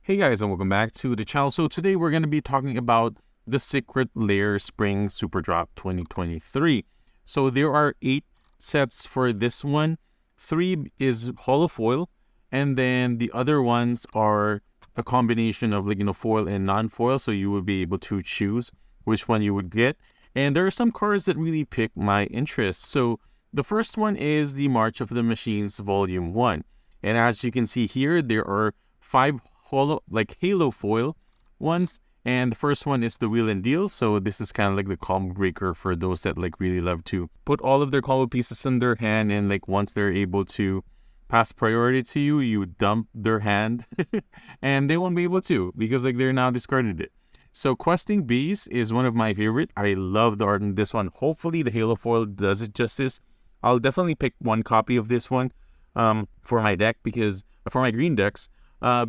Hey guys, and welcome back to the channel. So today we're going to be talking about the Secret Lair Spring Superdrop 2023. So there are 8 sets for this one. 3 is hollow foil, and then the other ones are a combination of foil and non-foil, so you would be able to choose which one you would get. And there are some cards that really pick my interest. So the first one is the March of the Machines Volume 1. And as you can see here, there are 5 halo foil ones, and the first one is the Wheel and Deal. So this is kind of like the combo breaker for those that really love to put all of their combo pieces in their hand, and once they're able to pass priority to you, you dump their hand and they won't be able to because they're now discarded it. So Questing Bees is one of my favorite. I love the art in this one. Hopefully the halo foil does it justice. I'll definitely pick one copy of this one for my deck, because for my green decks,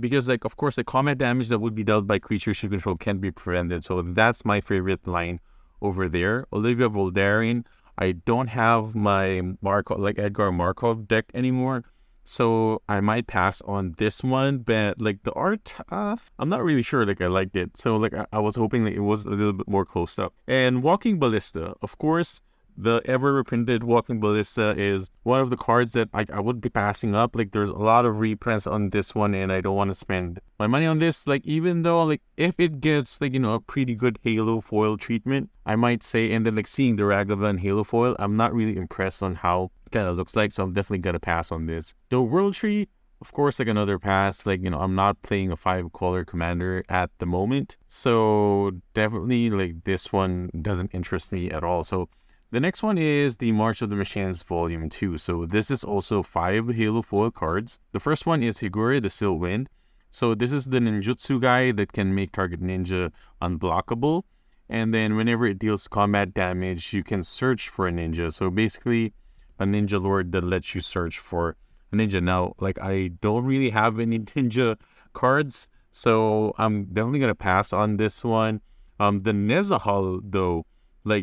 because of course the combat damage that would be dealt by creatures you control can't be prevented. So that's my favorite line over there. Olivia Voldaren. I don't have my Edgar Markov deck anymore, so I might pass on this one. But the art, I'm not really sure I liked it. So I was hoping it was a little bit more close up. And Walking Ballista, of course. The ever reprinted Walking Ballista is one of the cards that I would be passing up. There's a lot of reprints on this one, and I don't want to spend my money on this. Even though if it gets a pretty good halo foil treatment, I might say. And then seeing the Ragavan halo foil, I'm not really impressed on how it kind of looks like, so I'm definitely gonna pass on this. The World Tree, of course, another pass. I'm not playing a 5-color commander at the moment, so definitely this one doesn't interest me at all. So the next one is the March of the Machines Volume 2. So this is also 5 halo foil cards. The first one is Higure the Still Wind. So this is the ninjutsu guy that can make target ninja unblockable. And then whenever it deals combat damage, you can search for a ninja. So basically a ninja lord that lets you search for a ninja. Now, I don't really have any ninja cards, so I'm definitely going to pass on this one. The Nezahal, though,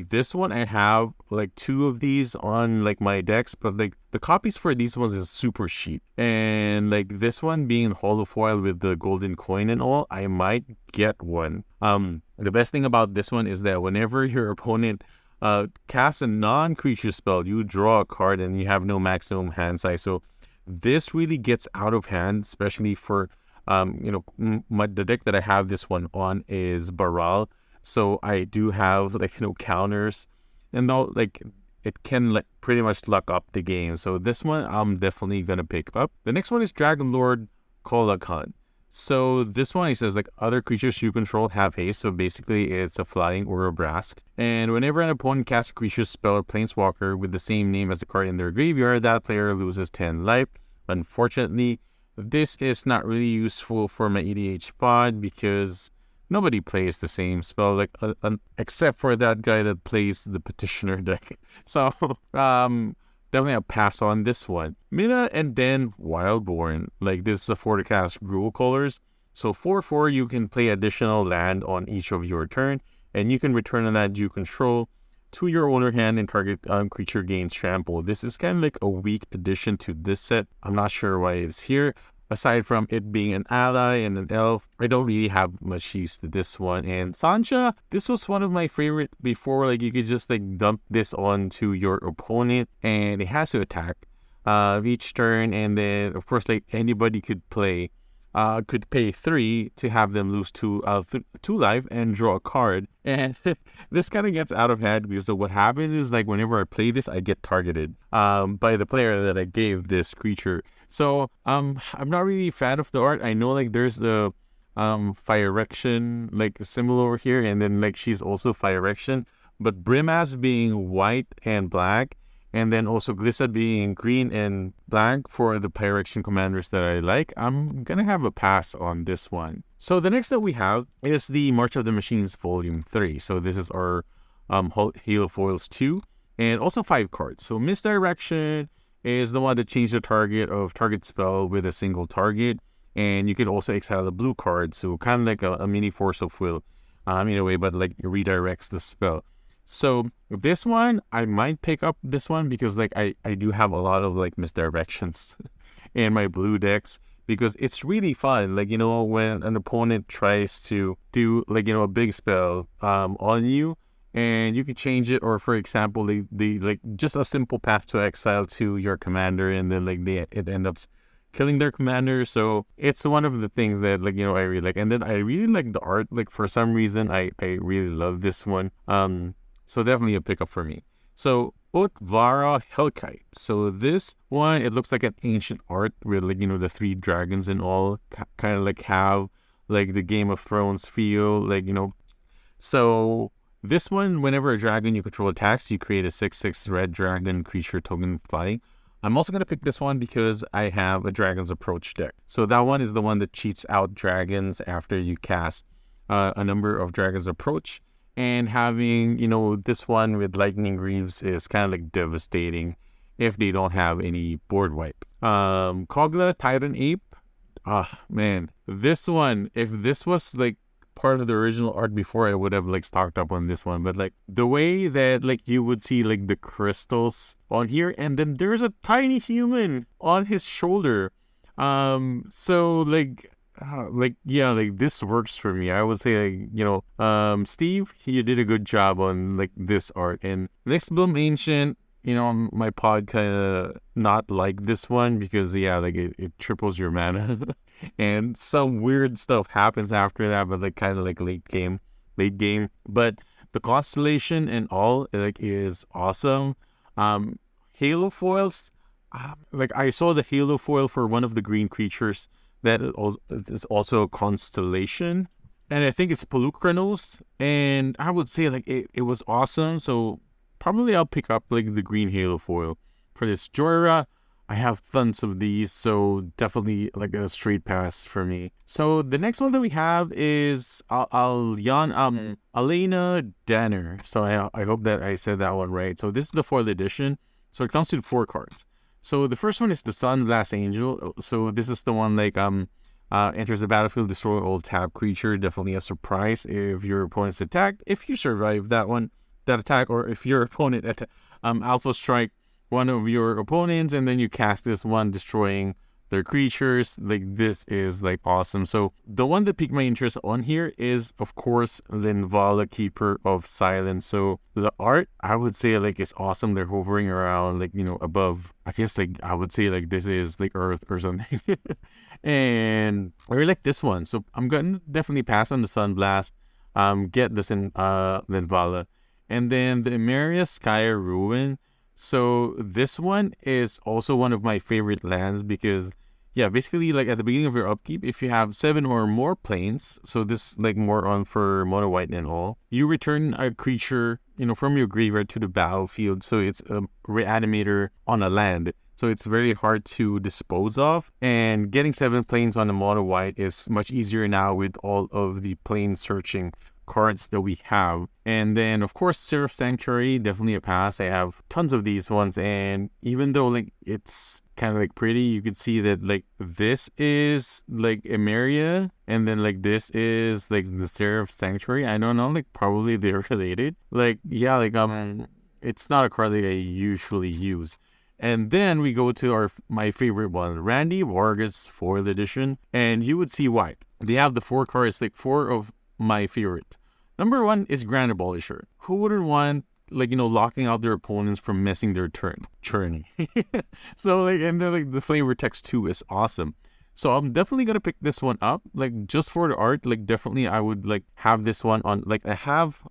this one, I have 2 of these on my decks, but the copies for these ones is super cheap. And this one being hollow foil with the golden coin and all, I might get one. The best thing about this one is that whenever your opponent casts a non-creature spell, you draw a card and you have no maximum hand size. So this really gets out of hand, especially for the deck that I have this one on is Baral. So I do have counters, and though it can pretty much luck up the game. So this one I'm definitely gonna pick up. The next one is Dragon Lord Kolakhan. So this one, he says other creatures you control have haste. So basically it's a flying or a brask. And whenever an opponent casts a creature spell or planeswalker with the same name as the card in their graveyard, that player loses 10 life. Unfortunately, this is not really useful for my EDH pod because nobody plays the same spell except for that guy that plays the Petitioner deck. So definitely I'll pass on this one. Mina and then Wildborn. This is a 4-cast Gruul colors. So 4/4, you can play additional land on each of your turn, and you can return a land you control to your owner hand and target creature gains trample. This is kind of a weak addition to this set. I'm not sure why it's here. Aside from it being an ally and an elf, I don't really have much use to this one. And Sancha, this was one of my favorite before. You could just dump this onto your opponent and it has to attack each turn. And then of course anybody could pay 3 to have them lose 2 life and draw a card. And this kind of gets out of hand because what happens is whenever I play this, I get targeted by the player that I gave this creature. So I'm not really a fan of the art. I know there's the Phyrexian symbol over here, and then she's also Phyrexian, but Brimaz being white and black, and then also Glissa being green and black for the Phyrexian commanders that I like, I'm gonna have a pass on this one. So the next that we have is the March of the Machines Volume 3. So this is our Halo Foils 2, and also 5 cards. So Misdirection is the one that changed the target spell with a single target, and you can also exile a blue card, so kind of a mini Force of Will in a way, but it redirects the spell. So this one, I might pick up this one because I do have a lot of misdirections in my blue decks, because it's really fun. Like, when an opponent tries to do like, a big spell on you, and you can change it, or for example, they like just a simple path to exile to your commander, and then like it ends up killing their commander. So it's one of the things that like, I really like. And then I really like the art. Like for some reason, I really love this one. So definitely a pickup for me. So Utvara Hellkite. So this one, it looks like an ancient art with like, the three dragons and all, kind of like have like the Game of Thrones feel, like, So this one, whenever a dragon you control attacks, you create a 6/6 red dragon creature token flying. I'm also going to pick this one because I have a Dragon's Approach deck. So that one is the one that cheats out dragons after you cast a number of Dragon's Approach. And having, this one with Lightning Greaves is kind of like devastating if they don't have any board wipe. Kogla Titan Ape. Man. This one, if this was like part of the original art before, I would have like stocked up on this one. But like the way that like you would see like the crystals on here, and then there's a tiny human on his shoulder. So like yeah, like this works for me. I would say, like, Steve, you did a good job on like this art. And Next Bloom Ancient, my pod kind of not like this one because, yeah, like it triples your mana and some weird stuff happens after that, but like kind of like late game. But the constellation and all like is awesome. Halo foils, like I saw the Halo foil for one of the green creatures that is also a constellation, and I think it's Pelucranos, and I would say like it was awesome. So probably I'll pick up like the green Halo foil for this. Joyra, I have tons of these, so definitely like a straight pass for me. So the next one that we have is Alena Danner. So I hope that I said that one right. So this is the foil edition. So it comes with 4 cards. So the first one is the Sunblast Angel. So this is the one like enters the battlefield, destroy all tap creature. Definitely a surprise if your opponent's attacked. If you survive that attack, or if your opponent alpha strike one of your opponents, and then you cast this one, destroying their creatures. Like this is like awesome. So the one that piqued my interest on here is of course Linvala, Keeper of Silence. So the art, I would say like is awesome. They're hovering around like, above, I guess like I would say like this is like Earth or something. And I really like this one. So I'm gonna definitely pass on the Sunblast, get this in Linvala. And then the Emeria Skya Ruin. So this one is also one of my favorite lands because, yeah, basically like at the beginning of your upkeep, if you have 7 or more planes, so this like more on for mono white and all, you return a creature, from your graveyard to the battlefield. So it's a reanimator on a land. So it's very hard to dispose of, and getting 7 planes on a mono white is much easier now with all of the plane searching cards that we have. And then of course Seraph Sanctuary, definitely a pass. I have tons of these ones, and even though like it's kind of like pretty, you could see that like this is like Emeria, and then like this is like the Seraph Sanctuary. I don't know, like probably they're related. Like yeah, like it's not a card that I usually use. And then we go to my favorite one, Randy Vargas 4th edition, and you would see why. They have the 4 cards, like 4 of my favorite. Number 1 is Grand Abolisher. Who wouldn't want like, locking out their opponents from messing their journey? So like, and then like the flavor text 2 is awesome. So I'm definitely gonna pick this one up, like just for the art. Like definitely I would like have this one on, like I have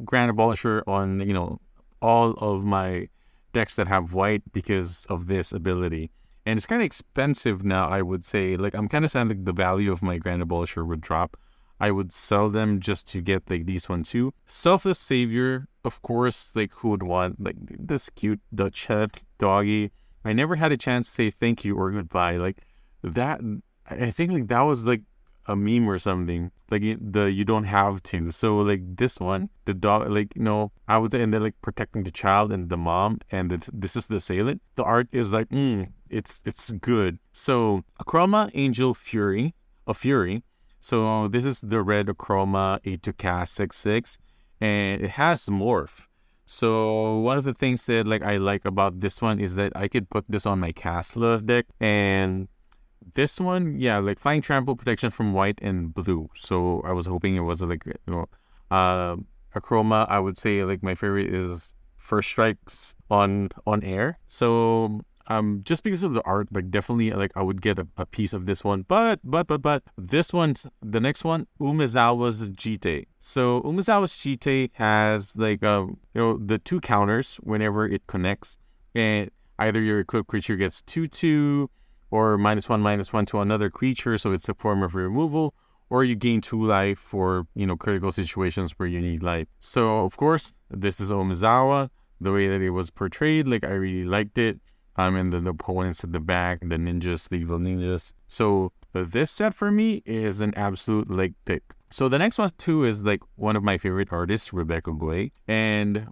Grand Abolisher on, all of my decks that have white because of this ability. And it's kind of expensive now, I would say. Like I'm kind of sad like the value of my Grand Abolisher would drop. I would sell them just to get like these ones too. Selfless Savior, of course, like who would want like this cute Dutchette doggy. I never had a chance to say thank you or goodbye. Like that, I think like that was like a meme or something. Like you don't have to. So like this one, the dog, like, I would say, and they're like protecting the child and the mom, and this is the assailant. The art is like, it's good. So Achroma Angel Fury, a Fury. So this is the red Achroma 8 to cast 6/6, and it has morph. So one of the things that like I like about this one is that I could put this on my Castle deck, and this one, yeah, like flying trample protection from white and blue. So I was hoping it was like, uh, a chroma. I would say like my favorite is First Strikes on air. So just because of the art, like definitely like I would get a piece of this one. But this one, the next one, Umezawa's Jite. So Umezawa's Jite has like the two counters whenever it connects, and either your equipped creature gets 2/2 or -1/-1 to another creature, so it's a form of removal, or you gain 2 life for, critical situations where you need life. So, of course, this is Omizawa. The way that it was portrayed, like, I really liked it. And then the opponents at the back, the ninjas, the evil ninjas. So, this set for me is an absolute, like, pick. So, the next one, too, is, like, one of my favorite artists, Rebecca Guay. And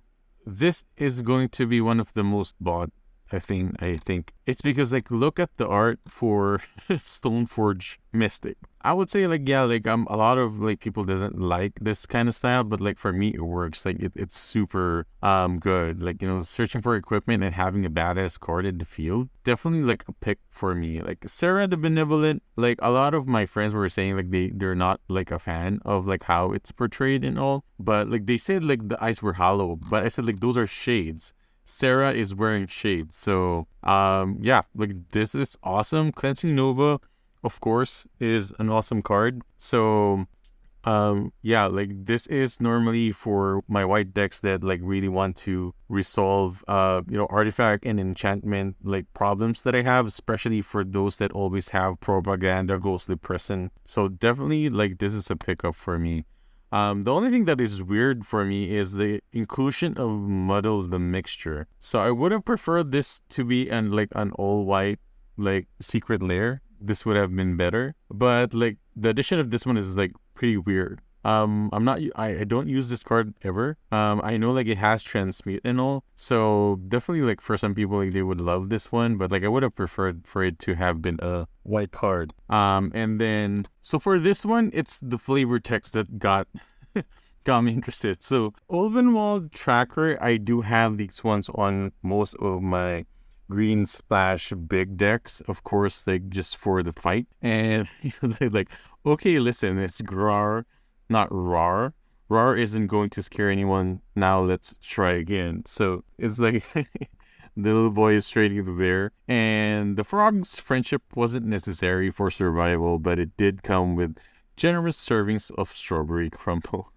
this is going to be one of the most bought. I think it's because, like, look at the art for Stoneforge Mystic. I would say, like, yeah, like a lot of like people doesn't like this kind of style, but like for me it works. Like it's super good. Like, searching for equipment and having a badass card in the field, definitely like a pick for me. Like Sarah the Benevolent, like a lot of my friends were saying like they're not like a fan of like how it's portrayed and all, but like they said like the eyes were hollow, but I said like those are shades. Sarah is wearing shades. So, yeah, like this is awesome. Cleansing Nova, of course, is an awesome card. So, yeah, like this is normally for my white decks that like really want to resolve, artifact and enchantment like problems that I have, especially for those that always have propaganda, ghostly prison. So definitely like this is a pickup for me. The only thing that is weird for me is the inclusion of Muddle the Mixture. So I would have preferred this to be an all white like secret lair. This would have been better. But like the addition of this one is like pretty weird. I don't use this card ever. I know like it has transmute and all, so definitely like for some people like they would love this one, but like I would have preferred for it to have been a white card. And then so for this one, it's the flavor text that got me interested. So Ulvenwald Tracker, I do have these ones on most of my green splash big decks, of course, like just for the fight. And he was like, okay, listen, it's Grar, not Rar. Rar isn't going to scare anyone. Now let's try again. So it's like the little boy is trading the bear. And the frog's friendship wasn't necessary for survival, but it did come with generous servings of strawberry crumble.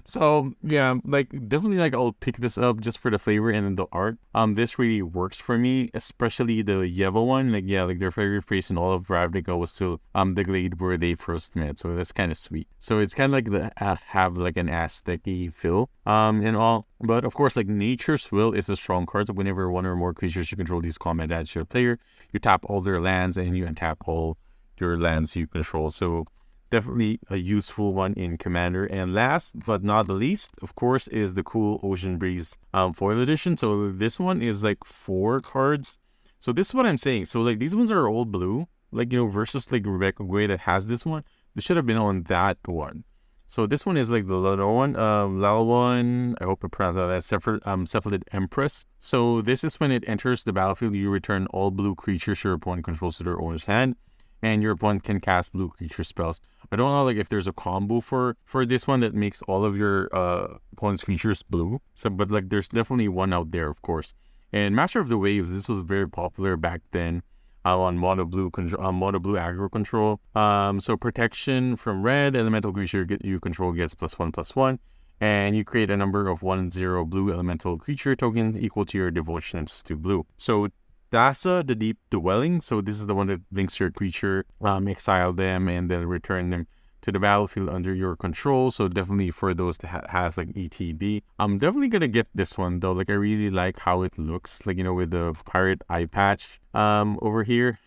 So yeah, like definitely like I'll pick this up just for the flavor and the art. This really works for me, especially the Yeva one. Like yeah, like their favorite place in all of Ravnica was still the glade where they first met. So that's kind of sweet. So it's kind of like the have like an Aztec-y feel and all. But of course, like Nature's Will is a strong card. So whenever one or more creatures you control these combat adds to your player, you tap all their lands and you untap all your lands you control. So definitely a useful one in Commander. And last but not the least, of course, is the cool Ocean Breeze foil edition. So this one is like 4 cards. So this is what I'm saying. So like these ones are all blue, like versus like Rebecca Guay that has this one. This should have been on that one. So this one is like the little one, Lalwan, I hope I pronounced that as Cephalid Empress. So this is when it enters the battlefield, you return all blue creatures your opponent controls to their owner's hand, and your opponent can cast blue creature spells. I don't know like if there's a combo for this one that makes all of your opponent's creatures blue. So, but like there's definitely one out there, of course. And Master of the Waves, this was very popular back then on mono blue aggro control. So protection from red, elemental creature you control gets +1/+1. And you create a number of 1/0 blue elemental creature tokens equal to your devotions to blue. So Dasa, the Deep Dwelling. So this is the one that links your creature, exile them, and then return them to the battlefield under your control. So definitely for those that has like ETB. I'm definitely gonna get this one though. Like I really like how it looks, like with the pirate eye patch over here.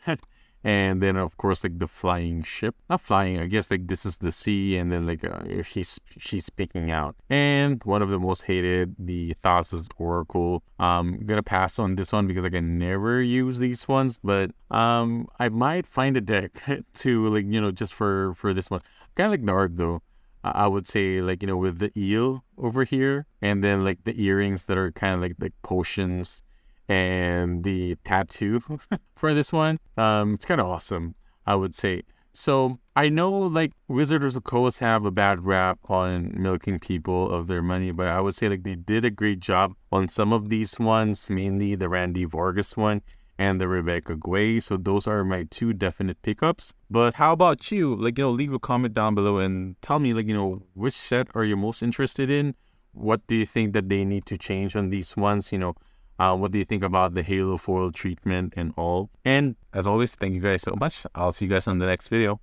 And then of course like the flying ship, not flying, I guess like this is the sea, and then like she's speaking out. And one of the most hated, the Thassa's Oracle. I'm gonna pass on this one because like I never use these ones, but I might find a deck to like just for this one. Kind of like the art though. I would say like with the eel over here, and then like the earrings that are kind of like potions, and the tattoo for this one. It's kind of awesome, I would say. So I know like Wizards of the Coast have a bad rap on milking people of their money, but I would say like they did a great job on some of these ones, mainly the Randy Vargas one and the Rebecca Guay. So those are my two definite pickups. But how about you? Like, leave a comment down below and tell me, like, which set are you most interested in? What do you think that they need to change on these ones? What do you think about the Halo foil treatment and all? And as always, thank you guys so much. I'll see you guys on the next video.